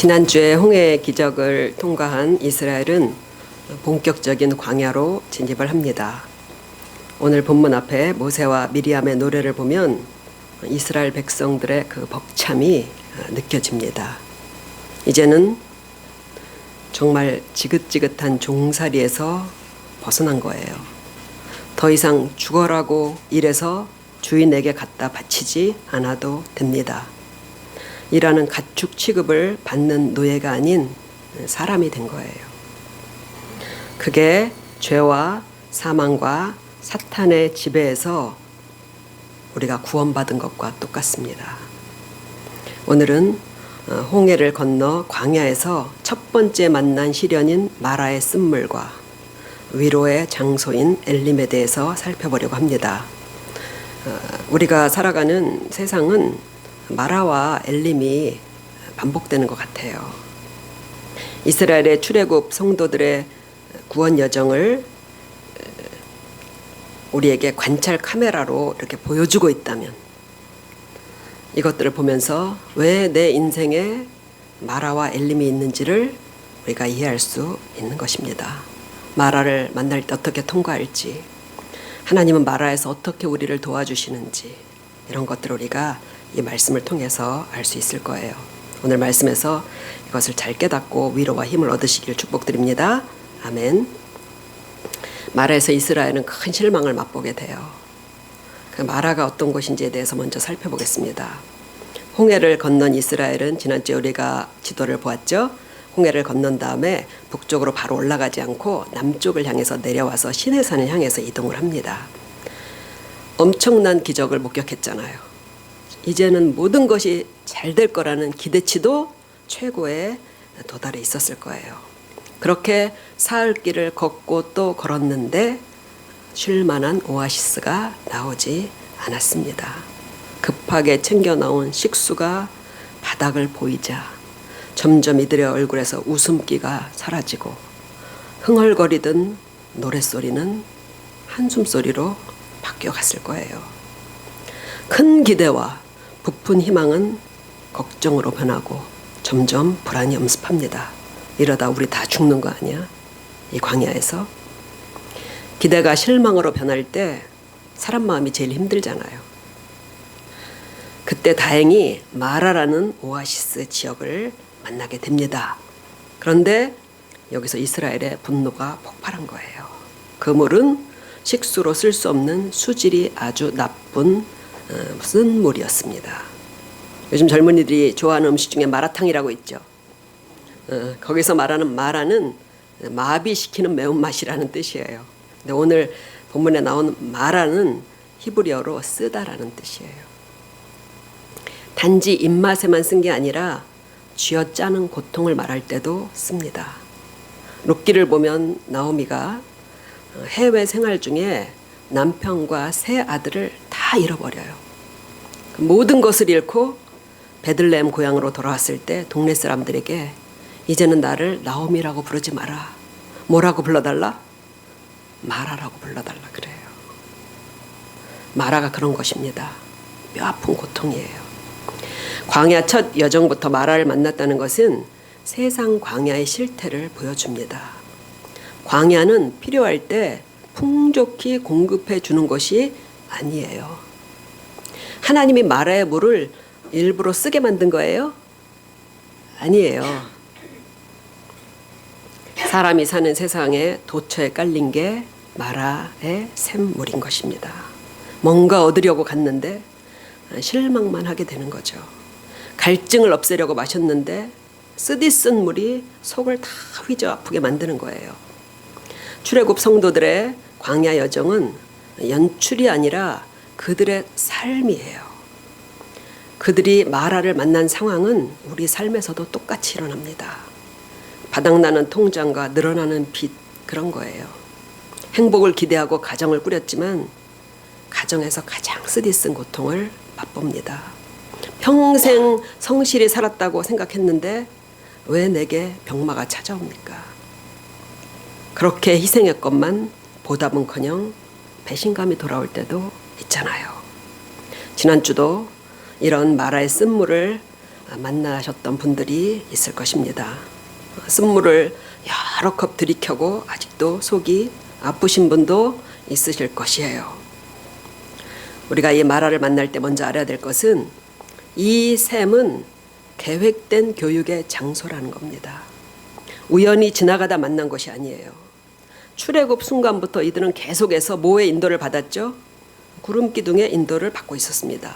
지난주에 홍해의 기적을 통과한 이스라엘은 본격적인 광야로 진입을 합니다. 오늘 본문 앞에 모세와 미리암의 노래를 보면 이스라엘 백성들의 그 벅참이 느껴집니다. 이제는 정말 지긋지긋한 종살이에서 벗어난 거예요. 더 이상 죽어라고 일해서 주인에게 갖다 바치지 않아도 됩니다. 일하는 가축 취급을 받는 노예가 아닌 사람이 된 거예요. 그게 죄와 사망과 사탄의 지배에서 우리가 구원받은 것과 똑같습니다. 오늘은 홍해를 건너 광야에서 첫 번째 만난 시련인 마라의 쓴물과 위로의 장소인 엘림에 대해서 살펴보려고 합니다. 우리가 살아가는 세상은 마라와 엘림이 반복되는 것 같아요. 이스라엘의 출애굽 성도들의 구원 여정을 우리에게 관찰 카메라로 이렇게 보여주고 있다면 이것들을 보면서 왜 내 인생에 마라와 엘림이 있는지를 우리가 이해할 수 있는 것입니다. 마라를 만날 때 어떻게 통과할지, 하나님은 마라에서 어떻게 우리를 도와주시는지, 이런 것들을 우리가 이 말씀을 통해서 알 수 있을 거예요. 오늘 말씀에서 이것을 잘 깨닫고 위로와 힘을 얻으시길 축복드립니다. 아멘. 마라에서 이스라엘은 큰 실망을 맛보게 돼요. 그 마라가 어떤 곳인지에 대해서 먼저 살펴보겠습니다. 홍해를 건넌 이스라엘은 지난주에 우리가 지도를 보았죠. 홍해를 건넌 다음에 북쪽으로 바로 올라가지 않고 남쪽을 향해서 내려와서 시내산을 향해서 이동을 합니다. 엄청난 기적을 목격했잖아요. 이제는 모든 것이 잘 될 거라는 기대치도 최고에 도달해 있었을 거예요. 그렇게 사흘길을 걷고 또 걸었는데 쉴 만한 오아시스가 나오지 않았습니다. 급하게 챙겨 나온 식수가 바닥을 보이자 점점 이들의 얼굴에서 웃음기가 사라지고 흥얼거리던 노랫소리는 한숨소리로 바뀌어갔을 거예요. 큰 기대와 부푼 희망은 걱정으로 변하고 점점 불안이 엄습합니다. 이러다 우리 다 죽는 거 아니야? 이 광야에서. 기대가 실망으로 변할 때 사람 마음이 제일 힘들잖아요. 그때 다행히 마라라는 오아시스 지역을 만나게 됩니다. 그런데 여기서 이스라엘의 분노가 폭발한 거예요. 그 물은 식수로 쓸 수 없는 수질이 아주 나쁜 쓴 물이었습니다. 요즘 젊은이들이 좋아하는 음식 중에 마라탕이라고 있죠. 거기서 말하는 마라는 마비시키는 매운맛이라는 뜻이에요. 근데 오늘 본문에 나온 마라는 히브리어로 쓰다라는 뜻이에요. 단지 입맛에만 쓴 게 아니라 쥐어짜는 고통을 말할 때도 씁니다. 룻기를 보면 나오미가 해외 생활 중에 남편과 세 아들을 다 잃어버려요. 모든 것을 잃고 베들레헴 고향으로 돌아왔을 때 동네 사람들에게 이제는 나를 나오미라고 부르지 마라. 뭐라고 불러달라? 마라라고 불러달라 그래요. 마라가 그런 것입니다. 뼈아픈 고통이에요. 광야 첫 여정부터 마라를 만났다는 것은 세상 광야의 실태를 보여줍니다. 광야는 필요할 때 풍족히 공급해 주는 것이 아니에요. 하나님이 마라의 물을 일부러 쓰게 만든 거예요? 아니에요. 사람이 사는 세상에 도처에 깔린 게 마라의 샘물인 것입니다. 뭔가 얻으려고 갔는데 실망만 하게 되는 거죠. 갈증을 없애려고 마셨는데 쓰디쓴 물이 속을 다 휘저 아프게 만드는 거예요. 출애굽 성도들의 광야 여정은 연출이 아니라 그들의 삶이에요. 그들이 마라를 만난 상황은 우리 삶에서도 똑같이 일어납니다. 바닥나는 통장과 늘어나는 빚, 그런 거예요. 행복을 기대하고 가정을 꾸렸지만 가정에서 가장 쓰디쓴 고통을 맛봅니다. 평생 성실히 살았다고 생각했는데 왜 내게 병마가 찾아옵니까? 그렇게 희생했건만 보답은커녕 배신감이 돌아올 때도 있잖아요. 지난주도 이런 마라의 쓴물을 만나셨던 분들이 있을 것입니다. 쓴물을 여러 컵 들이켜고 아직도 속이 아프신 분도 있으실 것이에요. 우리가 이 마라를 만날 때 먼저 알아야 될 것은 이 샘은 계획된 교육의 장소라는 겁니다. 우연히 지나가다 만난 것이 아니에요. 출애굽 순간부터 이들은 계속해서 뭐의 인도를 받았죠? 구름 기둥의 인도를 받고 있었습니다.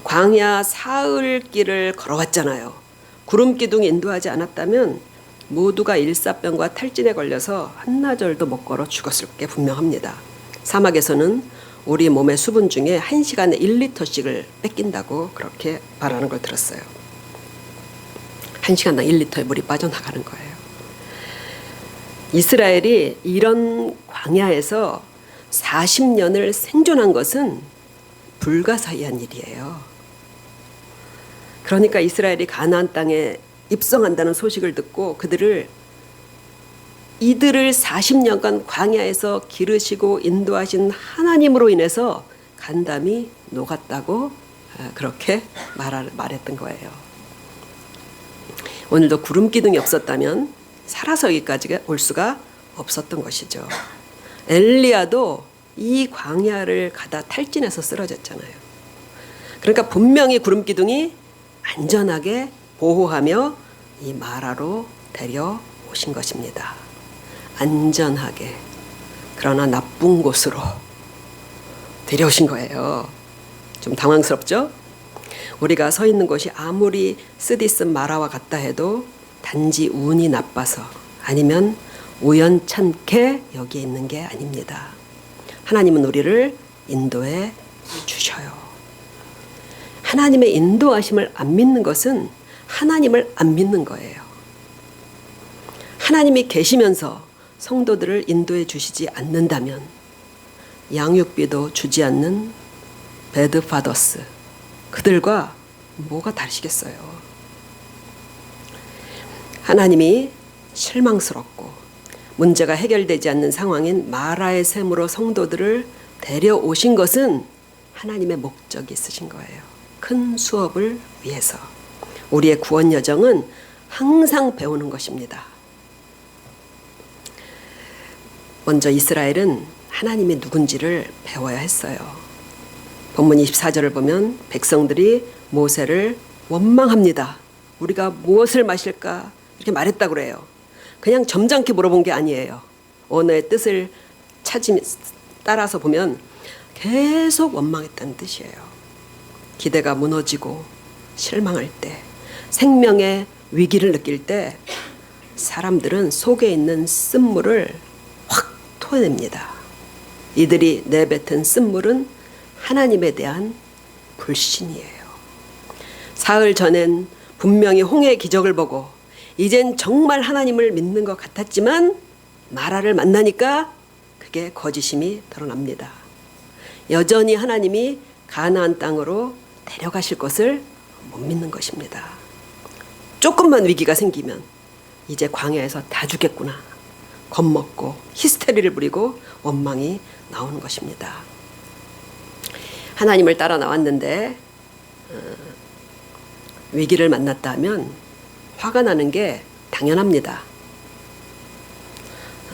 광야 사흘길을 걸어왔잖아요. 구름 기둥이 인도하지 않았다면 모두가 일사병과 탈진에 걸려서 한나절도 못 걸어 죽었을 게 분명합니다. 사막에서는 우리 몸의 수분 중에 1시간에 1리터씩을 뺏긴다고 그렇게 말하는 걸 들었어요. 1시간당 1리터의 물이 빠져나가는 거예요. 이스라엘이 이런 광야에서 40년을 생존한 것은 불가사의한 일이에요. 그러니까 이스라엘이 가나안 땅에 입성한다는 소식을 듣고 이들을 40년간 광야에서 기르시고 인도하신 하나님으로 인해서 간담이 녹았다고 그렇게 말했던 거예요. 오늘도 구름 기둥이 없었다면 살아서 여기까지 올 수가 없었던 것이죠. 엘리야도 이 광야를 가다 탈진해서 쓰러졌잖아요. 그러니까 분명히 구름 기둥이 안전하게 보호하며 이 마라로 데려오신 것입니다. 안전하게, 그러나 나쁜 곳으로 데려오신 거예요. 좀 당황스럽죠? 우리가 서 있는 곳이 아무리 쓰디쓴 마라와 같다 해도 단지 운이 나빠서 아니면 우연찮게 여기에 있는 게 아닙니다. 하나님은 우리를 인도해 주셔요. 하나님의 인도하심을 안 믿는 것은 하나님을 안 믿는 거예요. 하나님이 계시면서 성도들을 인도해 주시지 않는다면 양육비도 주지 않는 배드파더스, 그들과 뭐가 다르시겠어요? 하나님이 실망스럽고 문제가 해결되지 않는 상황인 마라의 샘으로 성도들을 데려오신 것은 하나님의 목적이 있으신 거예요. 큰 수업을 위해서. 우리의 구원 여정은 항상 배우는 것입니다. 먼저 이스라엘은 하나님이 누군지를 배워야 했어요. 본문 24절을 보면 백성들이 모세를 원망합니다. 우리가 무엇을 마실까? 이렇게 말했다고 그래요. 그냥 점잖게 물어본 게 아니에요. 언어의 뜻을 따라서 보면 계속 원망했다는 뜻이에요. 기대가 무너지고 실망할 때, 생명의 위기를 느낄 때 사람들은 속에 있는 쓴물을 확 토해냅니다. 이들이 내뱉은 쓴물은 하나님에 대한 불신이에요. 사흘 전엔 분명히 홍해의 기적을 보고 이젠 정말 하나님을 믿는 것 같았지만 마라를 만나니까 그게 거짓임이 드러납니다. 여전히 하나님이 가나안 땅으로 데려가실 것을 못 믿는 것입니다. 조금만 위기가 생기면 이제 광야에서 다 죽겠구나, 겁먹고 히스테리를 부리고 원망이 나오는 것입니다. 하나님을 따라 나왔는데 위기를 만났다 하면 화가 나는 게 당연합니다.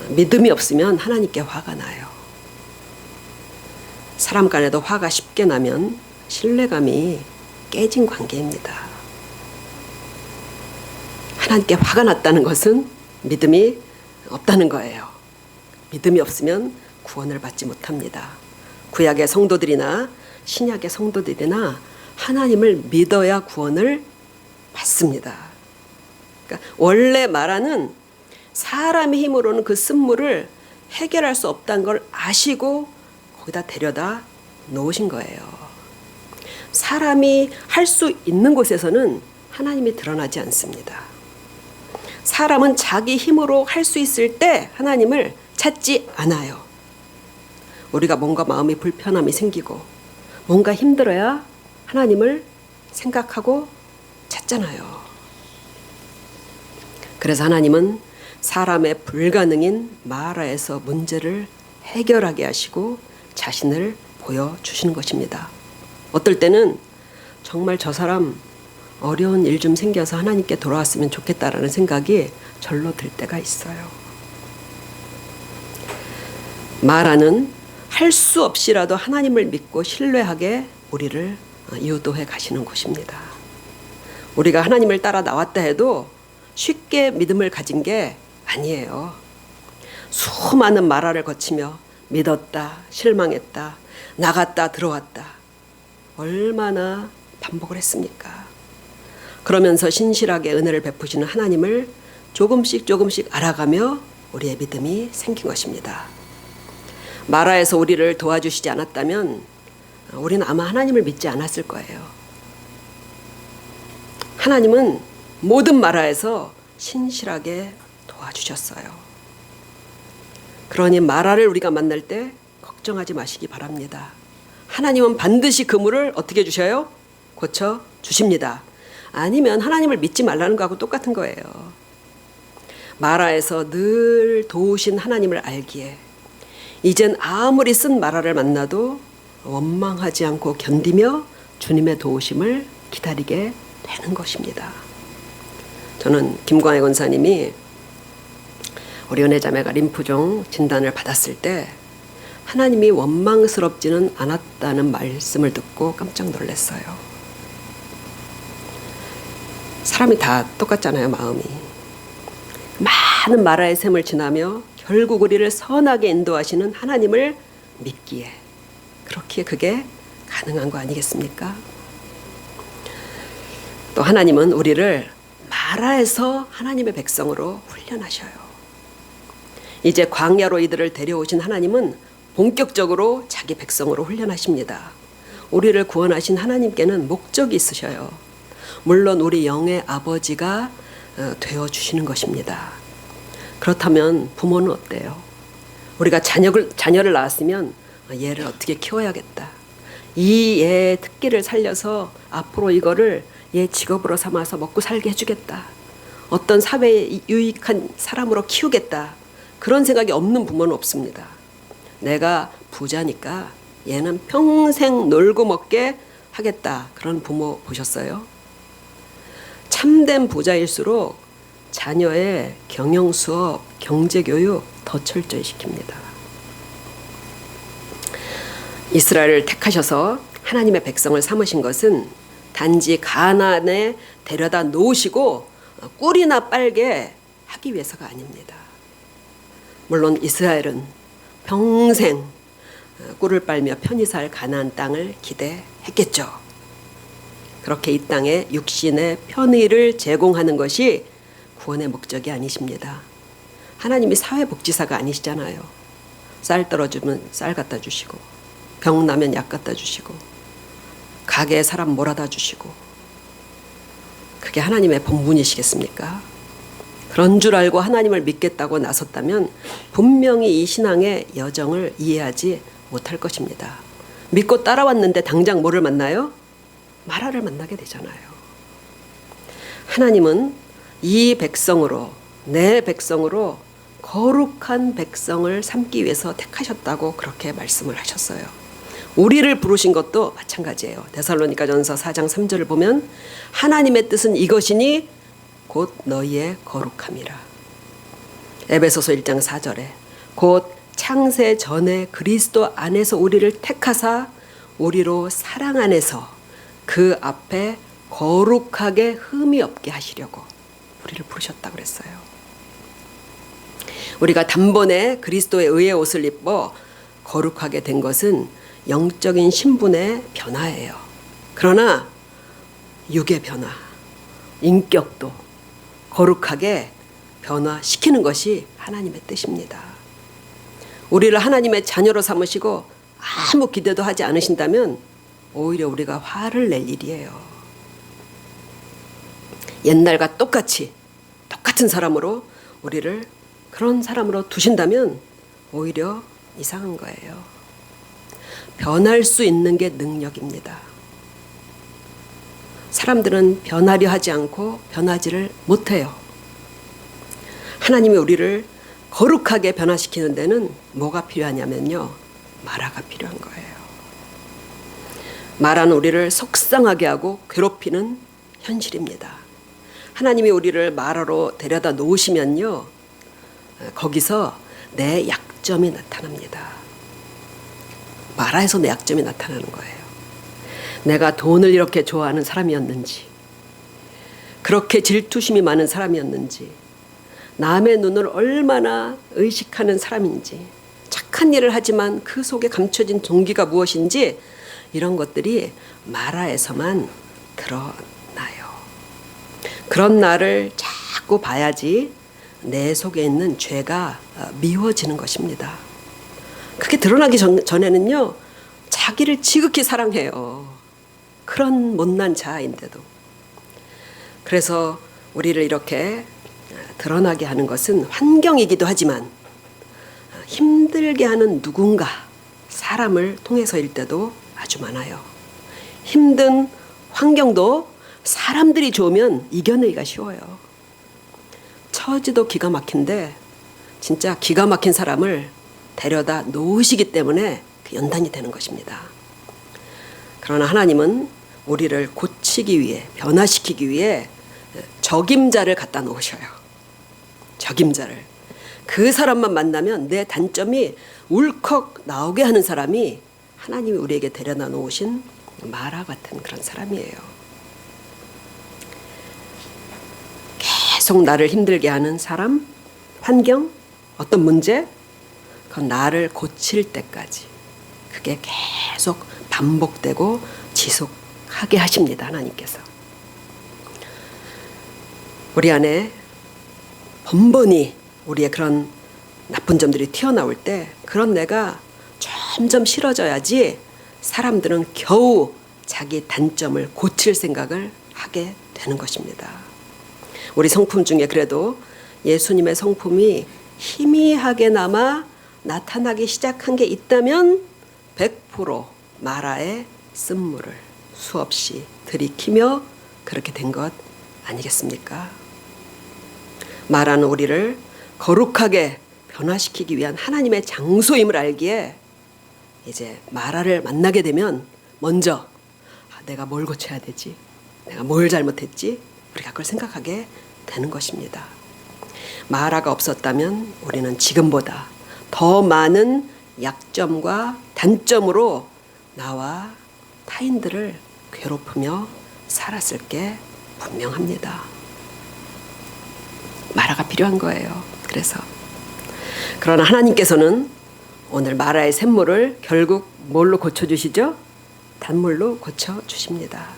믿음이 없으면 하나님께 화가 나요. 사람 간에도 화가 쉽게 나면 신뢰감이 깨진 관계입니다. 하나님께 화가 났다는 것은 믿음이 없다는 거예요. 믿음이 없으면 구원을 받지 못합니다. 구약의 성도들이나 신약의 성도들이나 하나님을 믿어야 구원을 받습니다. 그러니까 원래 마라는 사람의 힘으로는 그 쓴물을 해결할 수 없다는 걸 아시고 거기다 데려다 놓으신 거예요. 사람이 할 수 있는 곳에서는 하나님이 드러나지 않습니다. 사람은 자기 힘으로 할 수 있을 때 하나님을 찾지 않아요. 우리가 뭔가 마음이 불편함이 생기고 뭔가 힘들어야 하나님을 생각하고 찾잖아요. 그래서 하나님은 사람의 불가능인 마라에서 문제를 해결하게 하시고 자신을 보여주시는 것입니다. 어떨 때는 정말 저 사람 어려운 일 좀 생겨서 하나님께 돌아왔으면 좋겠다라는 생각이 절로 들 때가 있어요. 마라는 할 수 없이라도 하나님을 믿고 신뢰하게 우리를 유도해 가시는 곳입니다. 우리가 하나님을 따라 나왔다 해도 쉽게 믿음을 가진 게 아니에요. 수많은 마라를 거치며 믿었다, 실망했다, 나갔다, 들어왔다. 얼마나 반복을 했습니까? 그러면서 신실하게 은혜를 베푸시는 하나님을 조금씩 알아가며 우리의 믿음이 생긴 것입니다. 마라에서 우리를 도와주시지 않았다면 우리는 아마 하나님을 믿지 않았을 거예요. 하나님은 모든 마라에서 신실하게 도와주셨어요. 그러니 마라를 우리가 만날 때 걱정하지 마시기 바랍니다. 하나님은 반드시 그 물을 어떻게 주셔요? 고쳐 주십니다. 아니면 하나님을 믿지 말라는 거하고 똑같은 거예요. 마라에서 늘 도우신 하나님을 알기에 이젠 아무리 쓴 마라를 만나도 원망하지 않고 견디며 주님의 도우심을 기다리게 되는 것입니다. 저는 김광희 권사님이 우리 은혜자매가 림프종 진단을 받았을 때 하나님이 원망스럽지는 않았다는 말씀을 듣고 깜짝 놀랐어요. 사람이 다 똑같잖아요, 마음이. 많은 마라의 샘을 지나며 결국 우리를 선하게 인도하시는 하나님을 믿기에 그렇게 그게 가능한 거 아니겠습니까? 또 하나님은 우리를 마라에서 하나님의 백성으로 훈련하셔요. 이제 광야로 이들을 데려오신 하나님은 본격적으로 자기 백성으로 훈련하십니다. 우리를 구원하신 하나님께는 목적이 있으셔요. 물론 우리 영의 아버지가 되어주시는 것입니다. 그렇다면 부모는 어때요? 우리가 자녀를 낳았으면 얘를 어떻게 키워야겠다. 이 얘의 특기를 살려서 앞으로 이거를 얘 직업으로 삼아서 먹고 살게 해주겠다. 어떤 사회에 유익한 사람으로 키우겠다. 그런 생각이 없는 부모는 없습니다. 내가 부자니까 얘는 평생 놀고 먹게 하겠다. 그런 부모 보셨어요? 참된 부자일수록 자녀의 경영 수업, 경제 교육 더 철저히 시킵니다. 이스라엘을 택하셔서 하나님의 백성을 삼으신 것은 단지 가나안에 데려다 놓으시고 꿀이나 빨게 하기 위해서가 아닙니다. 물론 이스라엘은 평생 꿀을 빨며 편히 살 가나안 땅을 기대했겠죠. 그렇게 이 땅에 육신의 편의를 제공하는 것이 구원의 목적이 아니십니다. 하나님이 사회복지사가 아니시잖아요. 쌀 떨어지면 쌀 갖다 주시고 병 나면 약 갖다 주시고 가게에 사람 몰아다 주시고 그게 하나님의 본분이시겠습니까? 그런 줄 알고 하나님을 믿겠다고 나섰다면 분명히 이 신앙의 여정을 이해하지 못할 것입니다. 믿고 따라왔는데 당장 뭐를 만나요? 마라를 만나게 되잖아요. 하나님은 이 백성으로, 내 백성으로 거룩한 백성을 삼기 위해서 택하셨다고 그렇게 말씀을 하셨어요. 우리를 부르신 것도 마찬가지예요. 데살로니가전서 4장 3절을 보면 하나님의 뜻은 이것이니 곧 너희의 거룩함이라. 에베소서 1장 4절에 곧 창세 전에 그리스도 안에서 우리를 택하사 우리로 사랑 안에서 그 앞에 거룩하게 흠이 없게 하시려고 우리를 부르셨다고 그랬어요. 우리가 단번에 그리스도의 의의 옷을 입어 거룩하게 된 것은 영적인 신분의 변화예요. 그러나 육의 변화, 인격도 거룩하게 변화시키는 것이 하나님의 뜻입니다. 우리를 하나님의 자녀로 삼으시고 아무 기대도 하지 않으신다면 오히려 우리가 화를 낼 일이에요. 옛날과 똑같은 사람으로 우리를 그런 사람으로 두신다면 오히려 이상한 거예요. 변할 수 있는 게 능력입니다. 사람들은 변하려 하지 않고 변하지를 못해요. 하나님이 우리를 거룩하게 변화시키는 데는 뭐가 필요하냐면요. 마라가 필요한 거예요. 마라는 우리를 속상하게 하고 괴롭히는 현실입니다. 하나님이 우리를 마라로 데려다 놓으시면요, 거기서 내 약점이 나타납니다. 마라에서 내 약점이 나타나는 거예요. 내가 돈을 이렇게 좋아하는 사람이었는지, 그렇게 질투심이 많은 사람이었는지, 남의 눈을 얼마나 의식하는 사람인지, 착한 일을 하지만 그 속에 감춰진 동기가 무엇인지, 이런 것들이 마라에서만 드러나요. 그런 나를 자꾸 봐야지 내 속에 있는 죄가 미워지는 것입니다. 그게 드러나기 전에는요, 자기를 지극히 사랑해요. 그런 못난 자아인데도. 그래서 우리를 이렇게 드러나게 하는 것은 환경이기도 하지만 힘들게 하는 누군가, 사람을 통해서일 때도 아주 많아요. 힘든 환경도 사람들이 좋으면 이겨내기가 쉬워요. 처지도 기가 막힌데 진짜 기가 막힌 사람을 데려다 놓으시기 때문에 그 연단이 되는 것입니다. 그러나 하나님은 우리를 고치기 위해, 변화시키기 위해 적임자를 갖다 놓으셔요. 적임자를. 그 사람만 만나면 내 단점이 울컥 나오게 하는 사람이 하나님이 우리에게 데려다 놓으신 마라 같은 그런 사람이에요. 계속 나를 힘들게 하는 사람, 환경, 어떤 문제, 그건 나를 고칠 때까지 그게 계속 반복되고 지속하게 하십니다. 하나님께서. 우리 안에 번번이 우리의 그런 나쁜 점들이 튀어나올 때 그런 내가 점점 싫어져야지 사람들은 겨우 자기 단점을 고칠 생각을 하게 되는 것입니다. 우리 성품 중에 그래도 예수님의 성품이 희미하게나마 나타나기 시작한 게 있다면 100% 마라의 쓴물을 수없이 들이키며 그렇게 된 것 아니겠습니까? 마라는 우리를 거룩하게 변화시키기 위한 하나님의 장소임을 알기에 이제 마라를 만나게 되면 먼저 내가 뭘 고쳐야 되지? 내가 뭘 잘못했지? 우리가 그걸 생각하게 되는 것입니다. 마라가 없었다면 우리는 지금보다 더 많은 약점과 단점으로 나와 타인들을 괴롭히며 살았을 게 분명합니다. 마라가 필요한 거예요. 그러나 하나님께서는 오늘 마라의 샘물을 결국 뭘로 고쳐주시죠? 단물로 고쳐주십니다.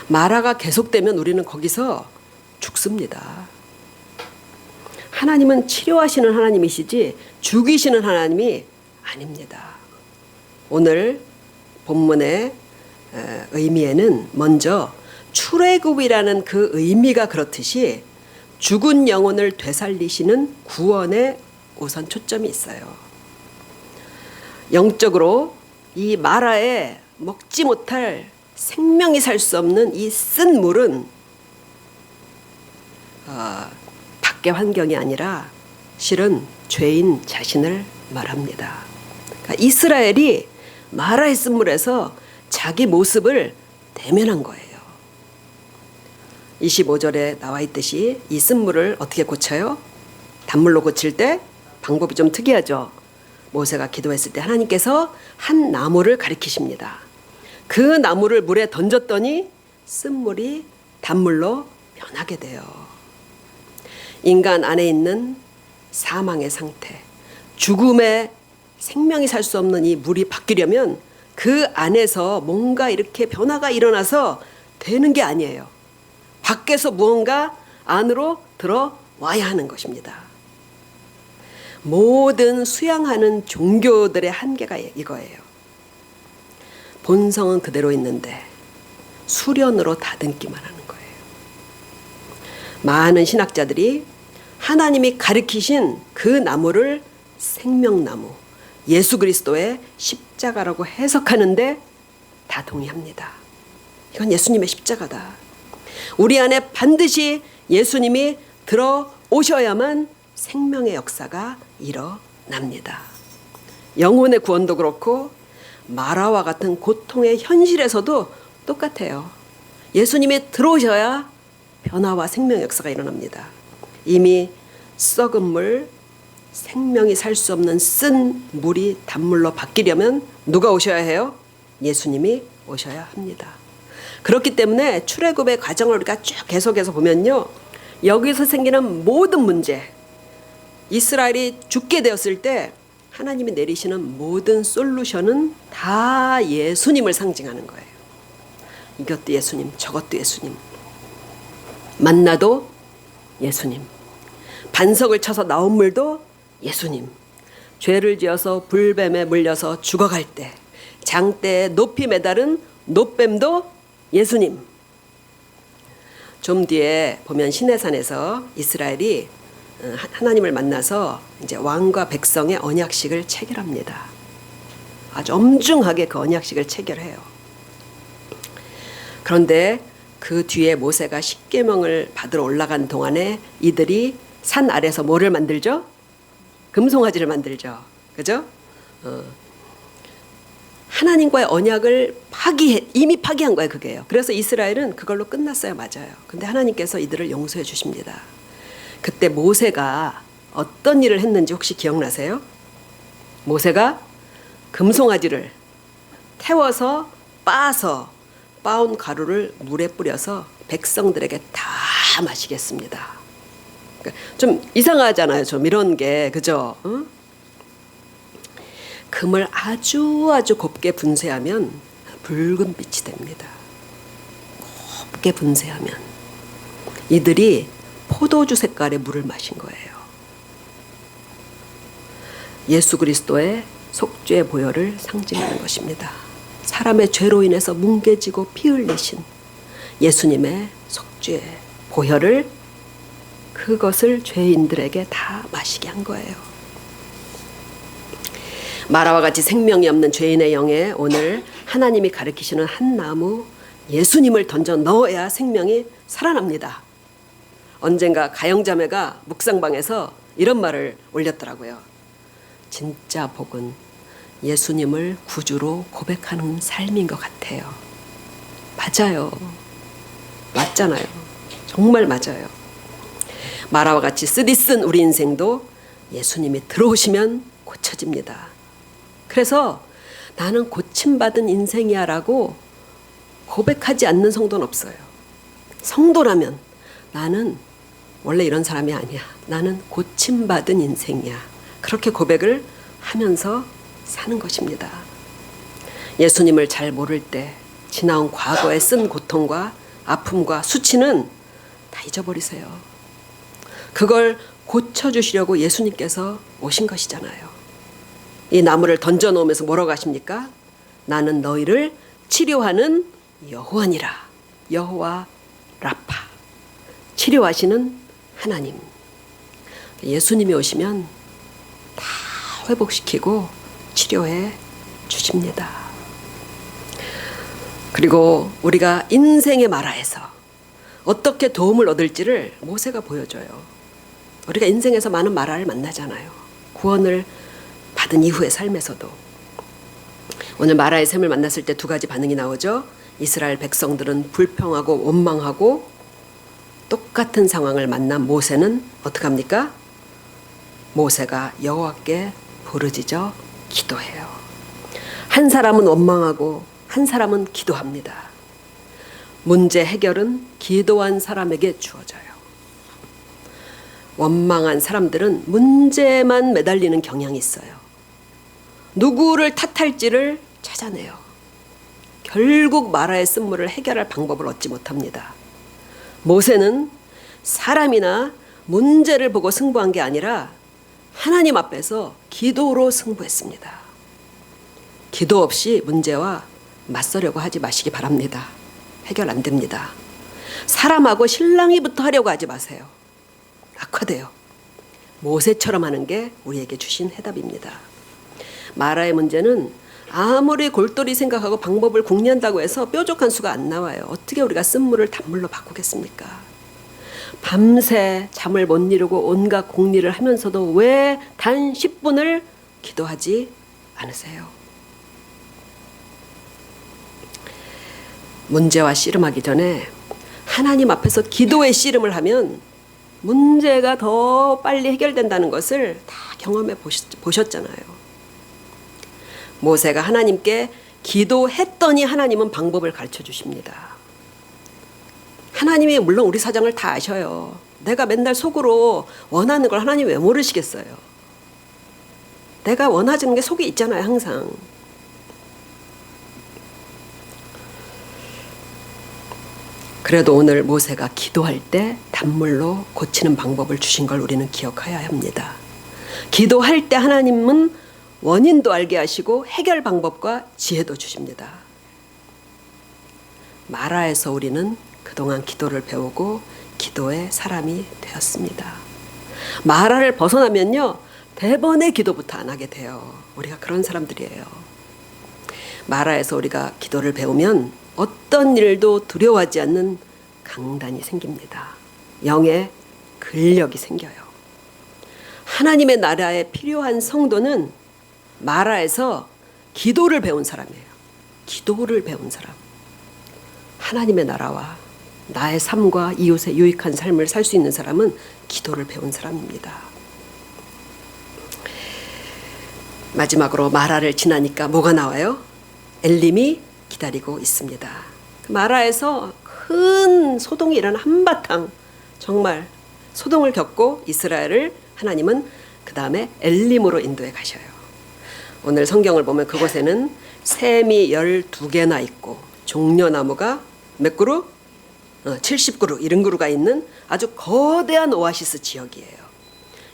마라가 계속되면 우리는 거기서 죽습니다. 하나님은 치료하시는 하나님이시지 죽이시는 하나님이 아닙니다. 오늘 본문의 의미에는 먼저 출애굽이라는 그 의미가 그렇듯이 죽은 영혼을 되살리시는 구원에 우선 초점이 있어요. 영적으로 이 마라에 먹지 못할 생명이 살 수 없는 이 쓴 물은 밖의 환경이 아니라 실은 죄인 자신을 말합니다. 그러니까 이스라엘이 마라의 쓴물에서 자기 모습을 대면한 거예요. 25절에 나와 있듯이 이 쓴물을 어떻게 고쳐요? 단물로 고칠 때 방법이 좀 특이하죠. 모세가 기도했을 때 하나님께서 한 나무를 가리키십니다. 그 나무를 물에 던졌더니 쓴물이 단물로 변하게 돼요. 인간 안에 있는 사망의 상태, 죽음의 생명이 살 수 없는 이 물이 바뀌려면 그 안에서 뭔가 이렇게 변화가 일어나서 되는 게 아니에요. 밖에서 무언가 안으로 들어와야 하는 것입니다. 모든 수양하는 종교들의 한계가 이거예요. 본성은 그대로 있는데 수련으로 다듬기만 하는 거예요. 많은 신학자들이 하나님이 가리키신 그 나무를 생명나무, 예수 그리스도의 십자가라고 해석하는데 다 동의합니다. 이건 예수님의 십자가다. 우리 안에 반드시 예수님이 들어오셔야만 생명의 역사가 일어납니다. 영혼의 구원도 그렇고 마라와 같은 고통의 현실에서도 똑같아요. 예수님이 들어오셔야 변화와 생명 역사가 일어납니다. 이미 썩은 물, 생명이 살 수 없는 쓴 물이 단물로 바뀌려면 누가 오셔야 해요? 예수님이 오셔야 합니다. 그렇기 때문에 출애굽의 과정을 우리가 쭉 계속해서 보면요, 여기서 생기는 모든 문제, 이스라엘이 죽게 되었을 때 하나님이 내리시는 모든 솔루션은 다 예수님을 상징하는 거예요. 이것도 예수님, 저것도 예수님. 만나도 예수님. 반석을 쳐서 나온 물도 예수님. 죄를 지어서 불뱀에 물려서 죽어갈 때, 장대에 높이 매달은 노뱀도 예수님. 좀 뒤에 보면 시내산에서 이스라엘이 하나님을 만나서 이제 왕과 백성의 언약식을 체결합니다. 아주 엄중하게 그 언약식을 체결해요. 그런데 그 뒤에 모세가 십계명을 받으러 올라간 동안에 이들이 산 아래서 뭐를 만들죠? 금송아지를 만들죠. 그죠? 하나님과의 언약을 이미 파기한 거예요, 그게요. 그래서 이스라엘은 그걸로 끝났어요, 맞아요. 근데 하나님께서 이들을 용서해 주십니다. 그때 모세가 어떤 일을 했는지 혹시 기억나세요? 모세가 금송아지를 태워서 빻은 가루를 물에 뿌려서 백성들에게 다 마시겠습니다. 좀 이상하잖아요, 좀 이런 게, 그죠? 응? 금을 아주 곱게 분쇄하면 붉은 빛이 됩니다. 곱게 분쇄하면 이들이 포도주 색깔의 물을 마신 거예요. 예수 그리스도의 속죄의 보혈을 상징하는 것입니다. 사람의 죄로 인해서 뭉개지고 피 흘리신 예수님의 속죄의 보혈을, 그것을 죄인들에게 다 마시게 한 거예요. 마라와 같이 생명이 없는 죄인의 영에 오늘 하나님이 가르치시는 한 나무, 예수님을 던져 넣어야 생명이 살아납니다. 언젠가 가영자매가 묵상방에서 이런 말을 올렸더라고요. 진짜 복은 예수님을 구주로 고백하는 삶인 것 같아요. 맞아요. 맞잖아요. 정말 맞아요. 마라와 같이 쓰디쓴 우리 인생도 예수님이 들어오시면 고쳐집니다. 그래서 나는 고침받은 인생이야 라고 고백하지 않는 성도는 없어요. 성도라면 나는 원래 이런 사람이 아니야. 나는 고침받은 인생이야. 그렇게 고백을 하면서 사는 것입니다. 예수님을 잘 모를 때 지나온 과거에 쓴 고통과 아픔과 수치는 다 잊어버리세요. 그걸 고쳐주시려고 예수님께서 오신 것이잖아요. 이 나무를 던져놓으면서 뭐라고 하십니까? 나는 너희를 치료하는 여호와니라. 여호와 라파. 치료하시는 하나님. 예수님이 오시면 다 회복시키고 치료해 주십니다. 그리고 우리가 인생의 마라에서 어떻게 도움을 얻을지를 모세가 보여줘요. 우리가 인생에서 많은 마라를 만나잖아요. 구원을 받은 이후의 삶에서도. 오늘 마라의 샘을 만났을 때 두 가지 반응이 나오죠. 이스라엘 백성들은 불평하고 원망하고, 똑같은 상황을 만난 모세는 어떻게 합니까? 모세가 여호와께 부르짖어 기도해요. 한 사람은 원망하고 한 사람은 기도합니다. 문제 해결은 기도한 사람에게 주어져요. 원망한 사람들은 문제만 매달리는 경향이 있어요. 누구를 탓할지를 찾아내요. 결국 마라의 쓴물을 해결할 방법을 얻지 못합니다. 모세는 사람이나 문제를 보고 승부한 게 아니라 하나님 앞에서 기도로 승부했습니다. 기도 없이 문제와 맞서려고 하지 마시기 바랍니다. 해결 안 됩니다. 사람하고 실랑이부터 하려고 하지 마세요. 악화돼요. 모세처럼 하는 게 우리에게 주신 해답입니다. 마라의 문제는 아무리 골똘히 생각하고 방법을 궁리한다고 해서 뾰족한 수가 안 나와요. 어떻게 우리가 쓴물을 단물로 바꾸겠습니까? 밤새 잠을 못 이루고 온갖 궁리를 하면서도 왜 단 10분을 기도하지 않으세요? 문제와 씨름하기 전에 하나님 앞에서 기도의 씨름을 하면 문제가 더 빨리 해결된다는 것을 다 경험해 보셨잖아요. 모세가 하나님께 기도했더니 하나님은 방법을 가르쳐 주십니다. 하나님이 물론 우리 사정을 다 아셔요. 내가 맨날 속으로 원하는 걸 하나님 왜 모르시겠어요? 내가 원하는 게 속에 있잖아요, 항상. 그래도 오늘 모세가 기도할 때 단물로 고치는 방법을 주신 걸 우리는 기억해야 합니다. 기도할 때 하나님은 원인도 알게 하시고 해결 방법과 지혜도 주십니다. 마라에서 우리는 그동안 기도를 배우고 기도의 사람이 되었습니다. 마라를 벗어나면요, 대번에 기도부터 안 하게 돼요. 우리가 그런 사람들이에요. 마라에서 우리가 기도를 배우면 어떤 일도 두려워하지 않는 강단이 생깁니다. 영의 근력이 생겨요. 하나님의 나라에 필요한 성도는 마라에서 기도를 배운 사람이에요. 기도를 배운 사람. 하나님의 나라와 나의 삶과 이웃의 유익한 삶을 살 수 있는 사람은 기도를 배운 사람입니다. 마지막으로 마라를 지나니까 뭐가 나와요? 엘림이 기다리고 있습니다. 마라에서 큰 소동이 일어난 한바탕 정말 소동을 겪고 이스라엘을 하나님은 그 다음에 엘림으로 인도해 가셔요. 오늘 성경을 보면 그곳에는 샘이 12개나 있고 종려나무가 몇 그루? 70그루, 70그루가 있는 아주 거대한 오아시스 지역이에요.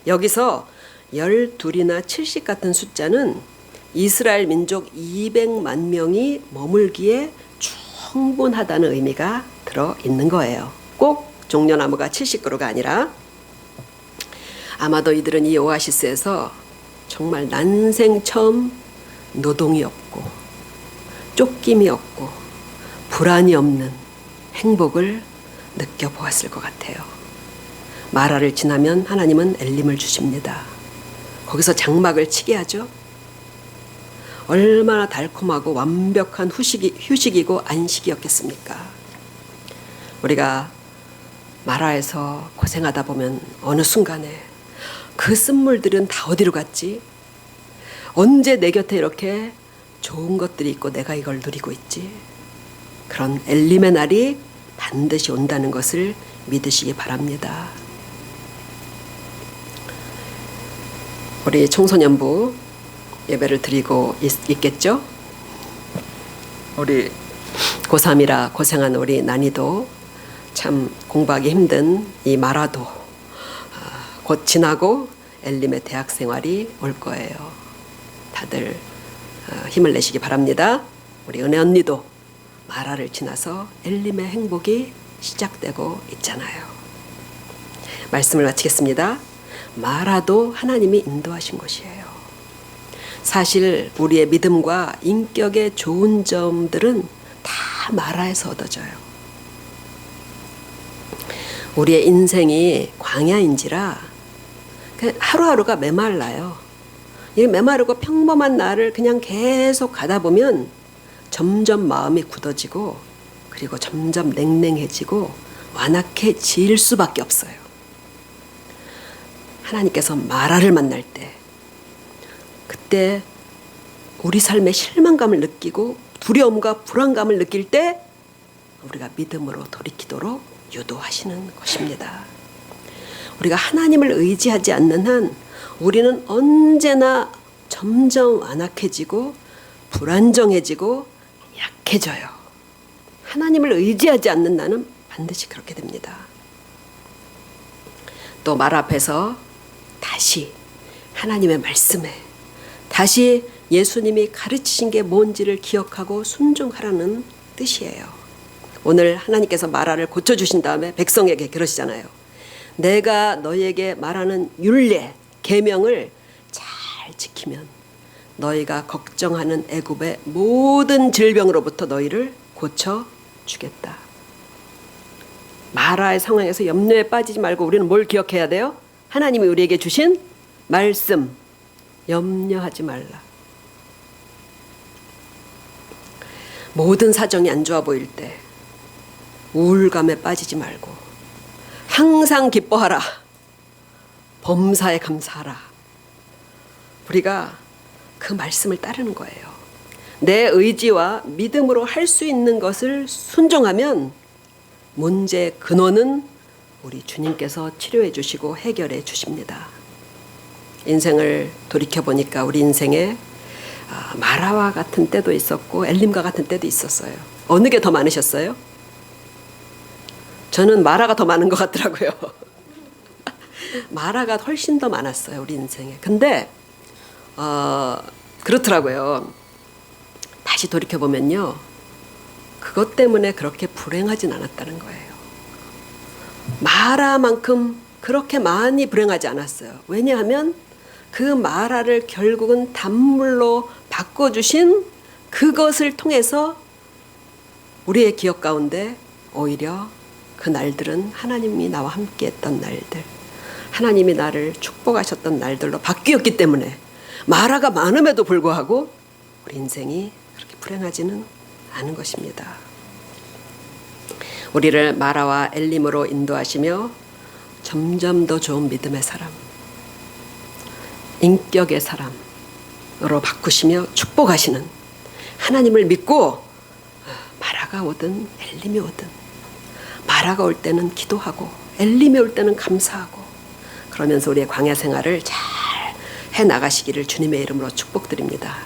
여기서 12이나 70 같은 숫자는 이스라엘 민족 200만 명이 머물기에 충분하다는 의미가 들어있는 거예요. 꼭 종려나무가 70그루가 아니라 아마도 이들은 이 오아시스에서 정말 난생 처음 노동이 없고 쫓김이 없고 불안이 없는 행복을 느껴보았을 것 같아요. 마라를 지나면 하나님은 엘림을 주십니다. 거기서 장막을 치게 하죠. 얼마나 달콤하고 완벽한 휴식이고 안식이었겠습니까? 우리가 마라에서 고생하다 보면 어느 순간에 그 쓴물들은 다 어디로 갔지? 언제 내 곁에 이렇게 좋은 것들이 있고 내가 이걸 누리고 있지? 그런 엘림의 날이 반드시 온다는 것을 믿으시기 바랍니다. 우리 청소년부 예배를 드리고 있겠죠? 우리 고3이라 고생한 우리 난이도 참 공부하기 힘든 이 마라도 곧 지나고 엘림의 대학 생활이 올 거예요. 다들 힘을 내시기 바랍니다. 우리 은혜 언니도 마라를 지나서 엘림의 행복이 시작되고 있잖아요. 말씀을 마치겠습니다. 마라도 하나님이 인도하신 것이에요. 사실 우리의 믿음과 인격의 좋은 점들은 다 마라에서 얻어져요. 우리의 인생이 광야인지라 하루하루가 메말라요. 이 메마르고 평범한 날을 그냥 계속 가다 보면 점점 마음이 굳어지고 그리고 점점 냉랭해지고 완악해질 수밖에 없어요. 하나님께서 마라를 만날 때 그때 우리 삶의 실망감을 느끼고 두려움과 불안감을 느낄 때 우리가 믿음으로 돌이키도록 유도하시는 것입니다. 우리가 하나님을 의지하지 않는 한 우리는 언제나 점점 완악해지고 불안정해지고 약해져요. 하나님을 의지하지 않는 나는 반드시 그렇게 됩니다. 또 말 앞에서 다시 하나님의 말씀에 다시 예수님이 가르치신 게 뭔지를 기억하고 순종하라는 뜻이에요. 오늘 하나님께서 마라를 고쳐주신 다음에 백성에게 그러시잖아요. 내가 너희에게 말하는 율례, 계명을 잘 지키면 너희가 걱정하는 애굽의 모든 질병으로부터 너희를 고쳐주겠다. 마라의 상황에서 염려에 빠지지 말고 우리는 뭘 기억해야 돼요? 하나님이 우리에게 주신 말씀, 염려하지 말라. 모든 사정이 안 좋아 보일 때 우울감에 빠지지 말고 항상 기뻐하라. 범사에 감사하라. 우리가 그 말씀을 따르는 거예요. 내 의지와 믿음으로 할 수 있는 것을 순종하면 문제의 근원은 우리 주님께서 치료해 주시고 해결해 주십니다. 인생을 돌이켜보니까 우리 인생에 마라와 같은 때도 있었고 엘림과 같은 때도 있었어요. 어느 게 더 많으셨어요? 저는 마라가 더 많은 것 같더라고요. 마라가 훨씬 더 많았어요, 우리 인생에. 근데 그렇더라고요. 다시 돌이켜보면요, 그것 때문에 그렇게 불행하진 않았다는 거예요. 마라만큼 그렇게 많이 불행하지 않았어요. 왜냐하면 그 마라를 결국은 단물로 바꿔주신 그것을 통해서 우리의 기억 가운데 오히려 그 날들은 하나님이 나와 함께 했던 날들, 하나님이 나를 축복하셨던 날들로 바뀌었기 때문에 마라가 많음에도 불구하고 우리 인생이 그렇게 불행하지는 않은 것입니다. 우리를 마라와 엘림으로 인도하시며 점점 더 좋은 믿음의 사람, 인격의 사람으로 바꾸시며 축복하시는 하나님을 믿고 마라가 오든 엘림이 오든, 마라가 올 때는 기도하고 엘림이 올 때는 감사하고, 그러면서 우리의 광야 생활을 잘 해나가시기를 주님의 이름으로 축복드립니다.